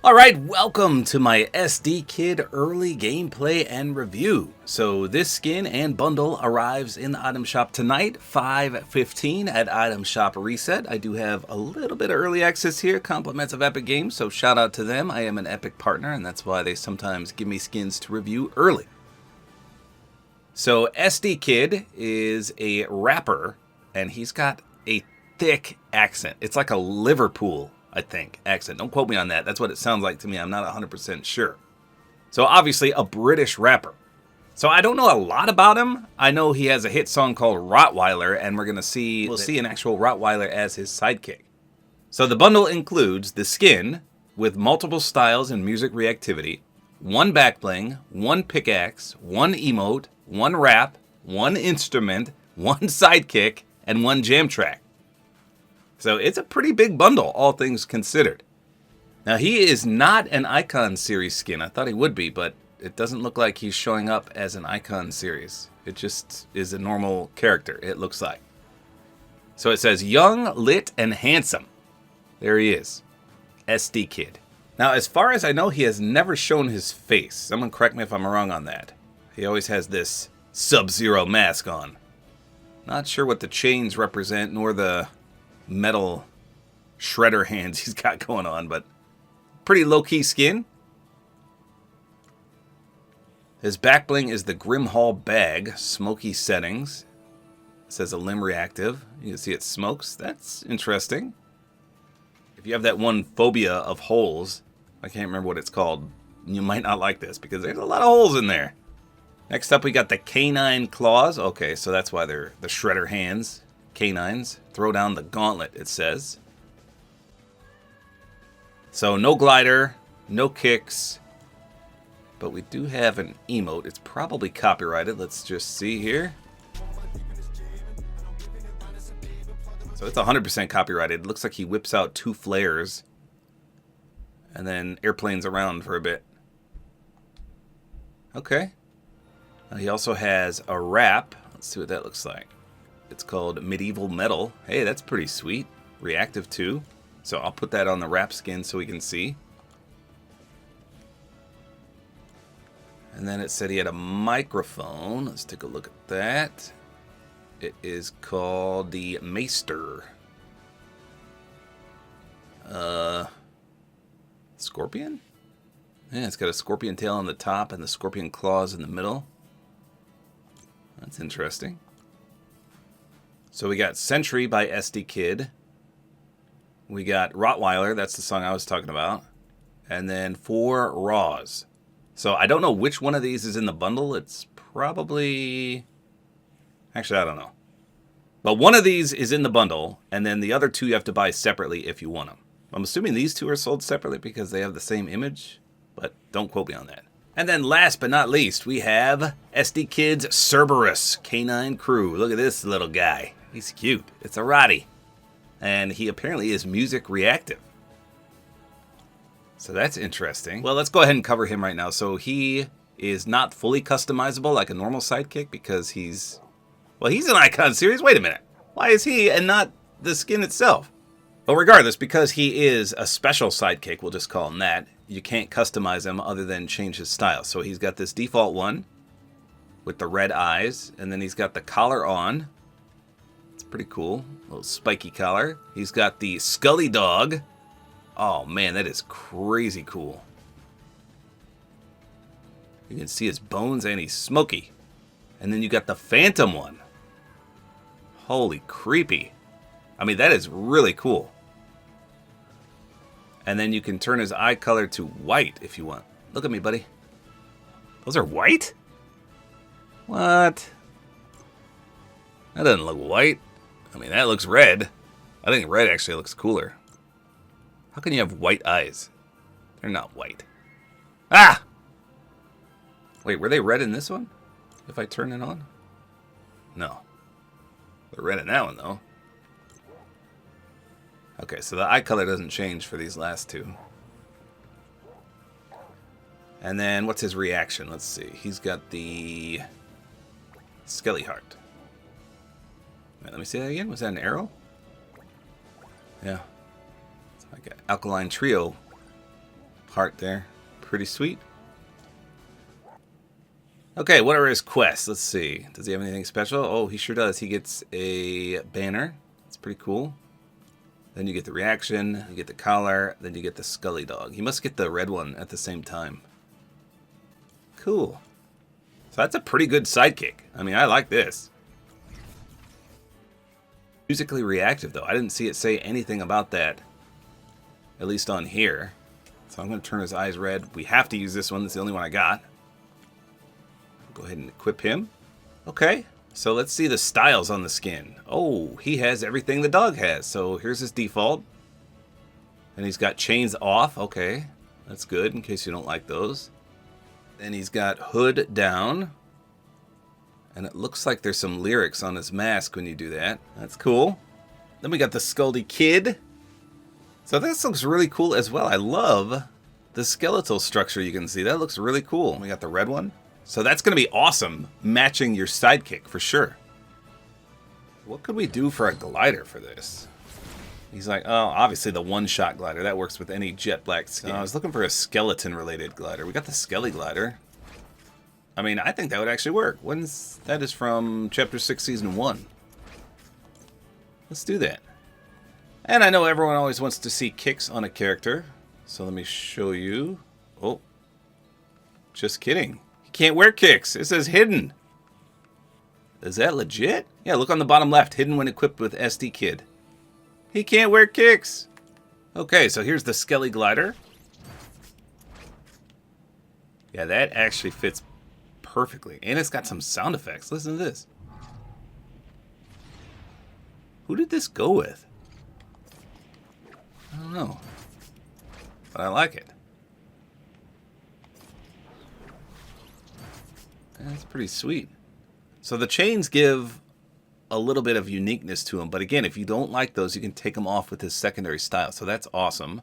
Alright, welcome to my EsDeeKid early gameplay and review. So this skin and bundle arrives in the item shop tonight, 5:15 at item shop reset. I do have a little bit of early access here, compliments of Epic Games, so shout out to them. I am an Epic partner and that's why they sometimes give me skins to review early. So EsDeeKid is a rapper and he's got a thick accent. It's like a Liverpool, I think, accent. Don't quote me on that. That's what it sounds like to me. I'm not 100% sure. So obviously a British rapper. So I don't know a lot about him. I know he has a hit song called Rottweiler, and we'll see an actual Rottweiler as his sidekick. So the bundle includes the skin with multiple styles and music reactivity, one backbling, one pickaxe, one emote, one rap, one instrument, one sidekick, and one jam track. So it's a pretty big bundle, all things considered. Now, he is not an Icon Series skin. I thought he would be, but it doesn't look like he's showing up as an Icon Series. It just is a normal character, it looks like. So it says, young, lit, and handsome. There he is. EsDeeKid. Now, as far as I know, he has never shown his face. Someone correct me if I'm wrong on that. He always has this Sub-Zero mask on. Not sure what the chains represent, nor the metal shredder hands he's got going on, but pretty low-key skin. His back bling is the Grimhall bag, smoky settings. It says a limb reactive. You can see it smokes. That's interesting. If you have that one phobia of holes, I can't remember what it's called, you might not like this because there's a lot of holes in there. Next up we got the canine claws. Okay, so that's why they're the shredder hands. Canines. Throw down the gauntlet, it says. So no glider, no kicks, but we do have an emote. It's probably copyrighted. Let's just see here. So it's 100% copyrighted. It looks like he whips out two flares and then airplanes around for a bit. Okay. He also has a rap. Let's see what that looks like. It's called Medieval Metal. Hey, that's pretty sweet. Reactive too. So I'll put that on the wrap skin so we can see. And then it said he had a microphone. Let's take a look at that. It is called the Maester. Scorpion? Yeah, it's got a scorpion tail on the top and the scorpion claws in the middle. That's interesting. So we got Sentry by EsDeeKid. We got Rottweiler, that's the song I was talking about. And then 4 Raws. So I don't know which one of these is in the bundle. It's probably... Actually, I don't know. But one of these is in the bundle, and then the other 2 you have to buy separately if you want them. I'm assuming these 2 are sold separately because they have the same image, but don't quote me on that. And then last but not least, we have EsDeeKid's Cerberus Canine Crew. Look at this little guy. He's cute. It's a Roddy. And he apparently is music reactive. So that's interesting. Well, let's go ahead and cover him right now. So he is not fully customizable like a normal sidekick because he's an Icon Series. Wait a minute. Why is he and not the skin itself? But regardless, because he is a special sidekick, we'll just call him that, you can't customize him other than change his style. So he's got this default one with the red eyes, and then he's got the collar on. It's pretty cool. A little spiky collar. He's got the Scully dog. Oh man, that is crazy cool. You can see his bones and he's smoky. And then you got the Phantom one. Holy creepy. I mean, that is really cool. And then you can turn his eye color to white if you want. Look at me, buddy. Those are white? What? That doesn't look white. I mean, that looks red. I think red actually looks cooler. How can you have white eyes? They're not white. Ah! Wait, were they red in this one? If I turn it on? No. They're red in that one, though. Okay, so the eye color doesn't change for these last 2. And then, what's his reaction? Let's see. He's got the Skelly Heart. Wait, let me see that again. Was that an arrow? Yeah. It's like an alkaline trio heart there. Pretty sweet. Okay, what are his quests? Let's see. Does he have anything special? Oh, he sure does. He gets a banner. It's pretty cool. Then you get the reaction, you get the collar, then you get the Scully dog. He must get the red one at the same time. Cool. So that's a pretty good sidekick. I mean, I like this. Musically reactive, though. I didn't see it say anything about that, at least on here. So I'm going to turn his eyes red. We have to use this one. That's the only one I got. Go ahead and equip him. Okay. So let's see the styles on the skin. Oh, he has everything the dog has. So here's his default. And he's got chains off. Okay. That's good in case you don't like those. Then he's got hood down. And it looks like there's some lyrics on his mask when you do that. That's cool. Then we got the Scully Kid. So this looks really cool as well. I love the skeletal structure you can see. That looks really cool. We got the red one. So that's going to be awesome, matching your sidekick for sure. What could we do for a glider for this? He's like, oh, obviously the one-shot glider. That works with any jet black skin. I was looking for a skeleton-related glider. We got the Skelly glider. I mean, I think that would actually work. That is from Chapter 6, Season 1. Let's do that. And I know everyone always wants to see kicks on a character. So let me show you. Oh, just kidding. You can't wear kicks. It says hidden. Is that legit? Yeah, look on the bottom left. Hidden when equipped with EsDeeKid. He can't wear kicks. Okay, so here's the Skelly glider. Yeah, that actually fits perfectly. And it's got some sound effects. Listen to this. Who did this go with? I don't know. But I like it. That's pretty sweet. So the chains give a little bit of uniqueness to them. But again, if you don't like those, you can take them off with his secondary style. So that's awesome.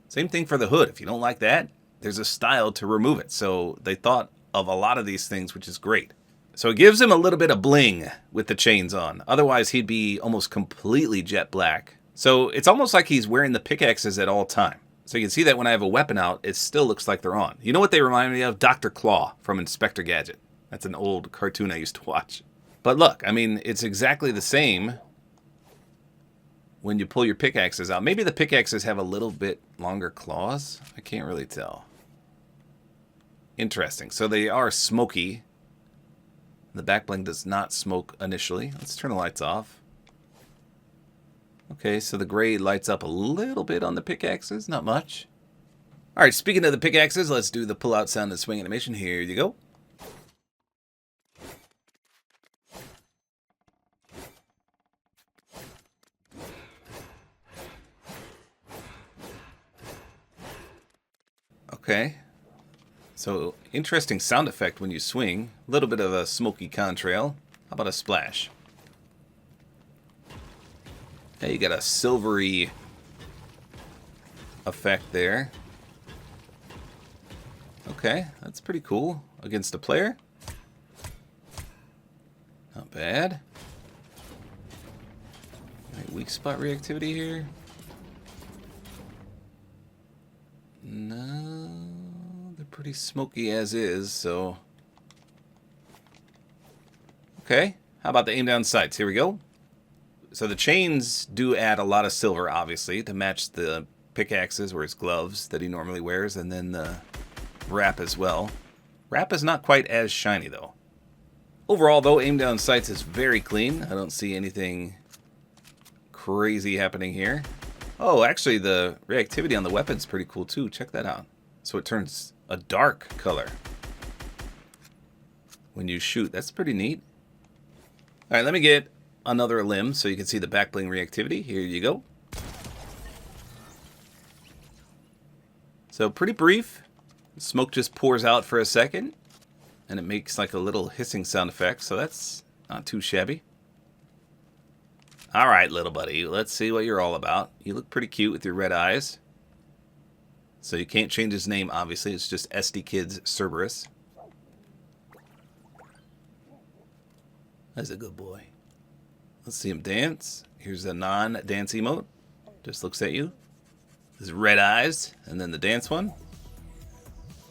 Same thing for the hood. If you don't like that, there's a style to remove it. So they thought of a lot of these things, which is great. So it gives him a little bit of bling with the chains on. Otherwise, he'd be almost completely jet black. So it's almost like he's wearing the pickaxes at all time. So you can see that when I have a weapon out, it still looks like they're on. You know what they remind me of? Dr. Claw from Inspector Gadget. That's an old cartoon I used to watch. But look, I mean, it's exactly the same when you pull your pickaxes out. Maybe the pickaxes have a little bit longer claws. I can't really tell. Interesting. So they are smoky. The back bling does not smoke initially. Let's turn the lights off. Okay, so the gray lights up a little bit on the pickaxes, not much. All right, speaking of the pickaxes, let's do the pull-out sound and swing animation. Here you go. Okay. So, interesting sound effect when you swing. A little bit of a smoky contrail. How about a splash? Okay, you got a silvery effect there. Okay, that's pretty cool. Against a player. Not bad. Any weak spot reactivity here? No, they're pretty smoky as is, so... Okay, how about the aim down sights? Here we go. So the chains do add a lot of silver, obviously, to match the pickaxes or his gloves that he normally wears, and then the wrap as well. Wrap is not quite as shiny, though. Overall, though, aim down sights is very clean. I don't see anything crazy happening here. Oh, actually, the reactivity on the weapon's pretty cool, too. Check that out. So it turns a dark color when you shoot. That's pretty neat. All right, let me get another limb so you can see the back bling reactivity. Here you go. So pretty brief. Smoke just pours out for a second, and it makes like a little hissing sound effect, so that's not too shabby. All right, little buddy, let's see what you're all about. You look pretty cute with your red eyes. So you can't change his name, obviously. It's just EsDeeKid's Cerberus. That's a good boy. Let's see him dance. Here's a non-dance emote. Just looks at you. His red eyes, and then the dance one.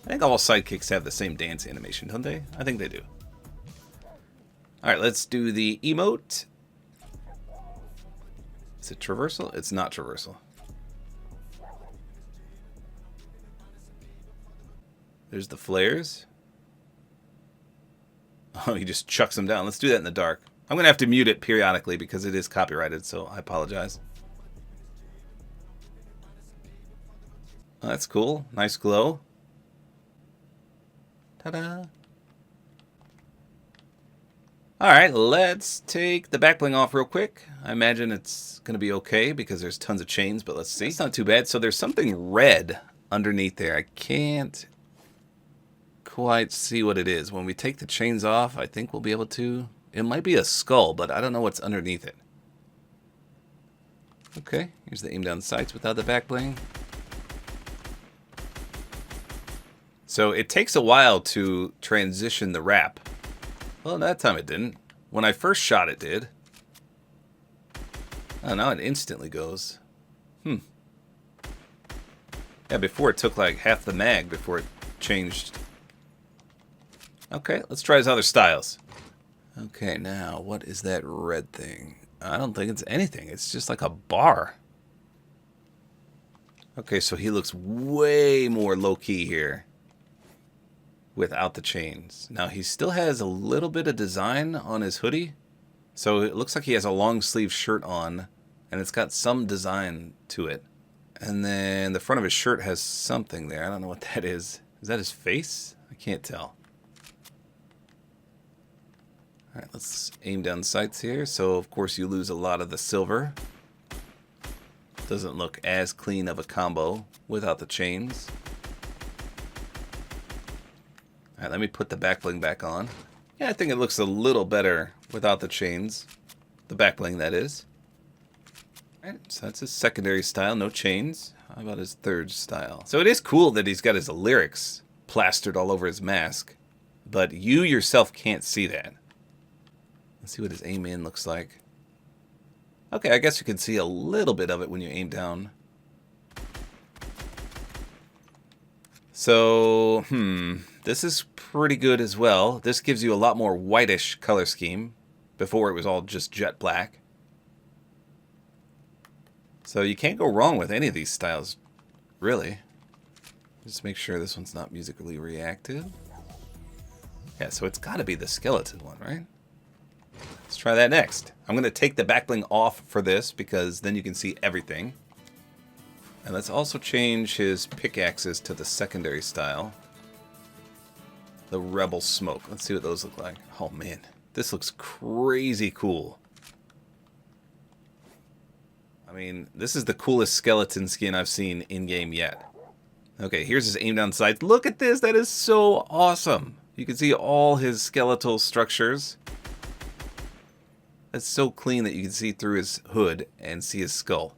I think all sidekicks have the same dance animation, don't they? I think they do. Alright, let's do the emote. Is it traversal? It's not traversal. There's the flares. Oh, he just chucks them down. Let's do that in the dark. I'm going to have to mute it periodically because it is copyrighted, so I apologize. Oh, that's cool. Nice glow. Ta-da. Alright, let's take the back bling off real quick. I imagine it's going to be okay because there's tons of chains, but let's see. It's not too bad. So there's something red underneath there. I can't quite see what it is. When we take the chains off, I think we'll be able to. It might be a skull, but I don't know what's underneath it. Okay, here's the aim down sights without the back bling. So it takes a while to transition the wrap. Well, that time it didn't. When I first shot, it did. Oh, now it instantly goes. Yeah, before it took like half the mag before it changed. Okay, let's try his other styles. Okay, now what is that red thing? I don't think it's anything. It's just like a bar. Okay, so he looks way more low-key here without the chains. Now, he still has a little bit of design on his hoodie. So it looks like he has a long sleeve shirt on, and it's got some design to it. And then the front of his shirt has something there. I don't know what that is. Is that his face? I can't tell. All right, let's aim down sights here. So, of course, you lose a lot of the silver. Doesn't look as clean of a combo without the chains. All right, let me put the back bling back on. Yeah, I think it looks a little better without the chains. The back bling, that is. All right, so that's his secondary style, no chains. How about his third style? So it is cool that he's got his lyrics plastered all over his mask, but you yourself can't see that. Let's see what his aim in looks like. Okay, I guess you can see a little bit of it when you aim down. So, this is pretty good as well. This gives you a lot more whitish color scheme. Before it was all just jet black. So you can't go wrong with any of these styles, really. Just make sure this one's not musically reactive. Yeah, so it's got to be the skeleton one, right? Let's try that next. I'm going to take the back bling off for this because then you can see everything. And let's also change his pickaxes to the secondary style. The Rebel Smoke. Let's see what those look like. Oh man, this looks crazy cool. I mean, this is the coolest skeleton skin I've seen in-game yet. Okay, here's his aim down sights. Look at this, that is so awesome. You can see all his skeletal structures. That's so clean that you can see through his hood and see his skull.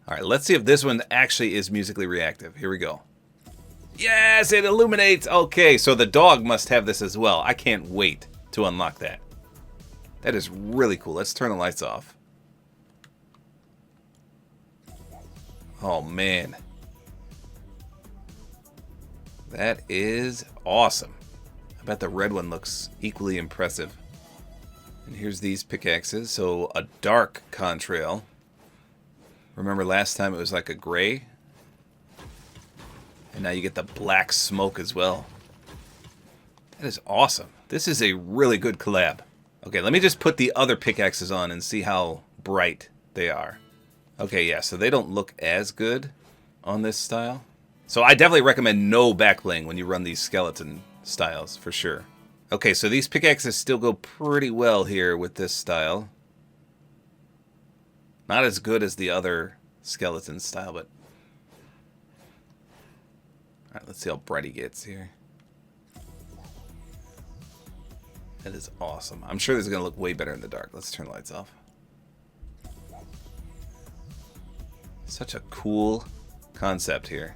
Alright, let's see if this one actually is musically reactive. Here we go. Yes, it illuminates! Okay, so the dog must have this as well. I can't wait to unlock that. That is really cool. Let's turn the lights off. Oh, man. That is awesome. I bet the red one looks equally impressive. And here's these pickaxes. So a dark contrail. Remember last time it was like a gray? And now you get the black smoke as well. That is awesome. This is a really good collab. Okay, let me just put the other pickaxes on and see how bright they are. Okay, yeah, so they don't look as good on this style. So I definitely recommend no back bling when you run these skeleton styles, for sure. Okay, so these pickaxes still go pretty well here with this style. Not as good as the other skeleton style, but... Alright, let's see how bright he gets here. That is awesome. I'm sure this is going to look way better in the dark. Let's turn the lights off. Such a cool concept here.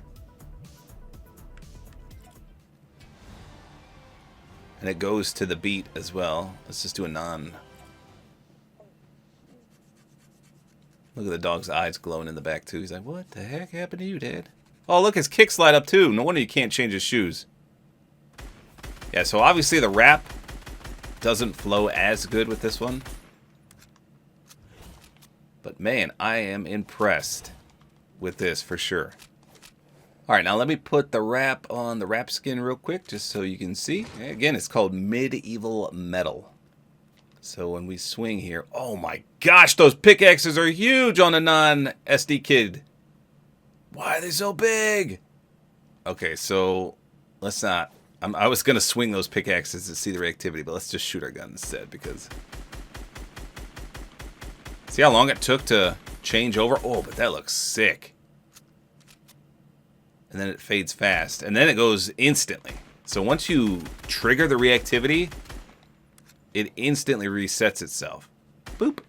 And it goes to the beat as well. Let's just do a non. Look at the dog's eyes glowing in the back too. He's like, what the heck happened to you, Dad? Oh, look, his kick slide up too. No wonder you can't change his shoes. Yeah, so obviously the wrap doesn't flow as good with this one. But man, I am impressed with this for sure. Alright, now let me put the wrap on the wrap skin real quick just so you can see. Again, it's called Medieval Metal. So when we swing here, oh my gosh, those pickaxes are huge on a non-EsDeeKid. Why are they so big? Okay, so let's not. I was going to swing those pickaxes to see the reactivity, but let's just shoot our gun instead because... See how long it took to change over? Oh, but that looks sick. And then it fades fast. And then it goes instantly. So once you trigger the reactivity, it instantly resets itself. Boop.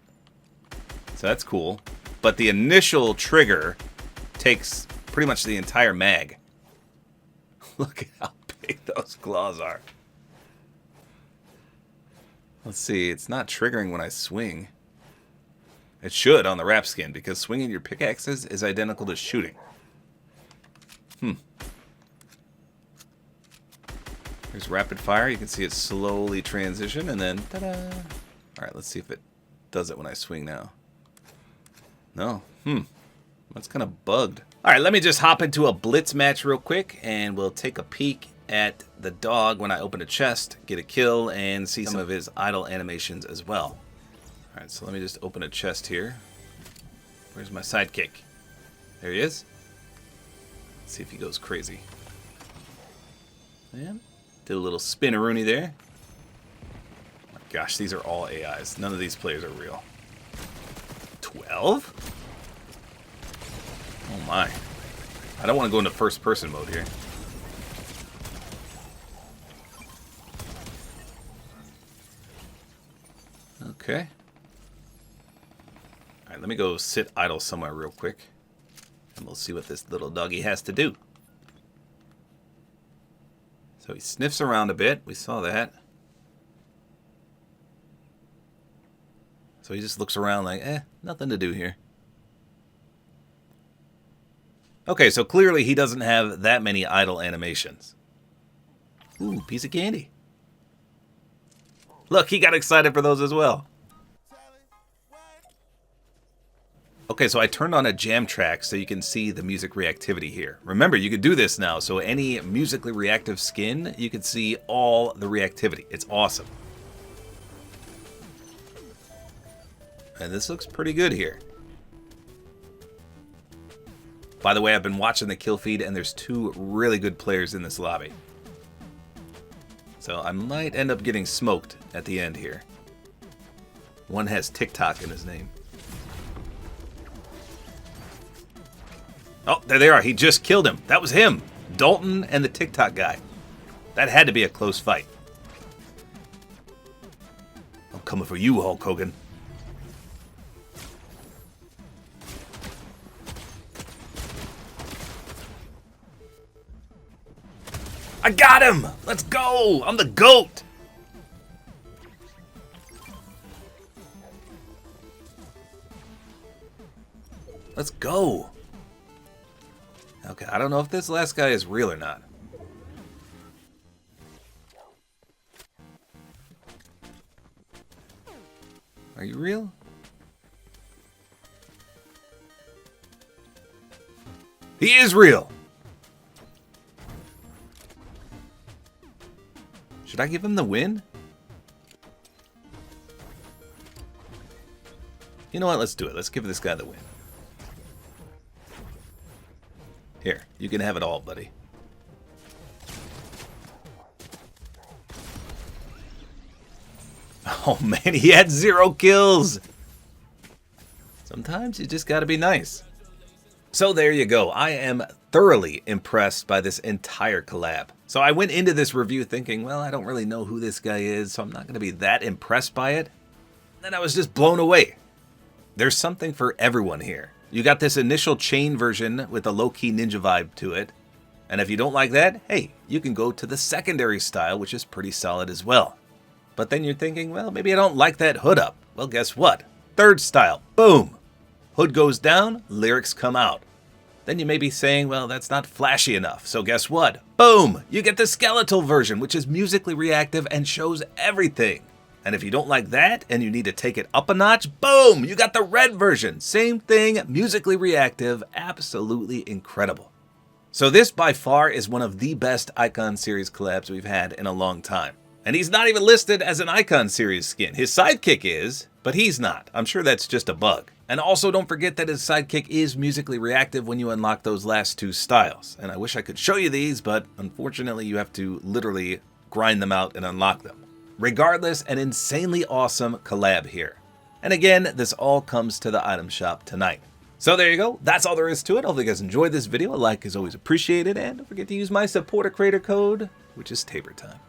So that's cool. But the initial trigger takes pretty much the entire mag. Look at how big those claws are. Let's see. It's not triggering when I swing. It should on the wrap skin because swinging your pickaxes is identical to shooting. There's rapid fire. You can see it slowly transition and then ta-da. Alright, let's see if it does it when I swing now. No. That's kind of bugged. Alright, let me just hop into a blitz match real quick and we'll take a peek at the dog when I open a chest, get a kill, and see some of his idle animations as well. Alright, so let me just open a chest here. Where's my sidekick? There he is. Let's see if he goes crazy. Yeah. Did a little spin-a-rooney there. Oh my gosh, these are all AIs. None of these players are real. 12? Oh my. I don't want to go into first-person mode here. Okay. Alright, let me go sit idle somewhere real quick. And we'll see what this little doggy has to do. So he sniffs around a bit. We saw that. So he just looks around like, nothing to do here. Okay, so clearly he doesn't have that many idle animations. Ooh, piece of candy. Look, he got excited for those as well. Okay, so I turned on a jam track so you can see the music reactivity here. Remember, you can do this now, so any musically reactive skin, you can see all the reactivity. It's awesome. And this looks pretty good here. By the way, I've been watching the kill feed, and there's 2 really good players in this lobby. So I might end up getting smoked at the end here. One has TikTok in his name. Oh, there they are. He just killed him. That was him. Dalton and the TikTok guy. That had to be a close fight. I'm coming for you, Hulk Hogan. I got him! Let's go! I'm the GOAT! Let's go! Okay, I don't know if this last guy is real or not. Are you real? He is real! Should I give him the win? You know what? Let's do it. Let's give this guy the win. Here, you can have it all, buddy. Oh man, he had 0 kills! Sometimes you just gotta be nice. So there you go. I am thoroughly impressed by this entire collab. So I went into this review thinking, well, I don't really know who this guy is, so I'm not gonna be that impressed by it. Then I was just blown away. There's something for everyone here. You got this initial chain version with a low-key ninja vibe to it. And if you don't like that, hey, you can go to the secondary style, which is pretty solid as well. But then you're thinking, well, maybe I don't like that hood up. Well, guess what? Third style. Boom. Hood goes down, lyrics come out. Then you may be saying, well, that's not flashy enough. So guess what? Boom! You get the skeletal version, which is musically reactive and shows everything. And if you don't like that and you need to take it up a notch, boom! You got the red version. Same thing, musically reactive, absolutely incredible. So this by far is one of the best Icon Series collabs we've had in a long time. And he's not even listed as an Icon Series skin. His Sidekick is, but he's not. I'm sure that's just a bug. And also don't forget that his Sidekick is musically reactive when you unlock those last two styles. And I wish I could show you these, but unfortunately you have to literally grind them out and unlock them. Regardless, an insanely awesome collab here. And again, this all comes to the item shop tonight. So there you go. That's all there is to it. Hopefully you guys enjoyed this video. A like is always appreciated. And don't forget to use my Support-A-Creator code, which is tabortime.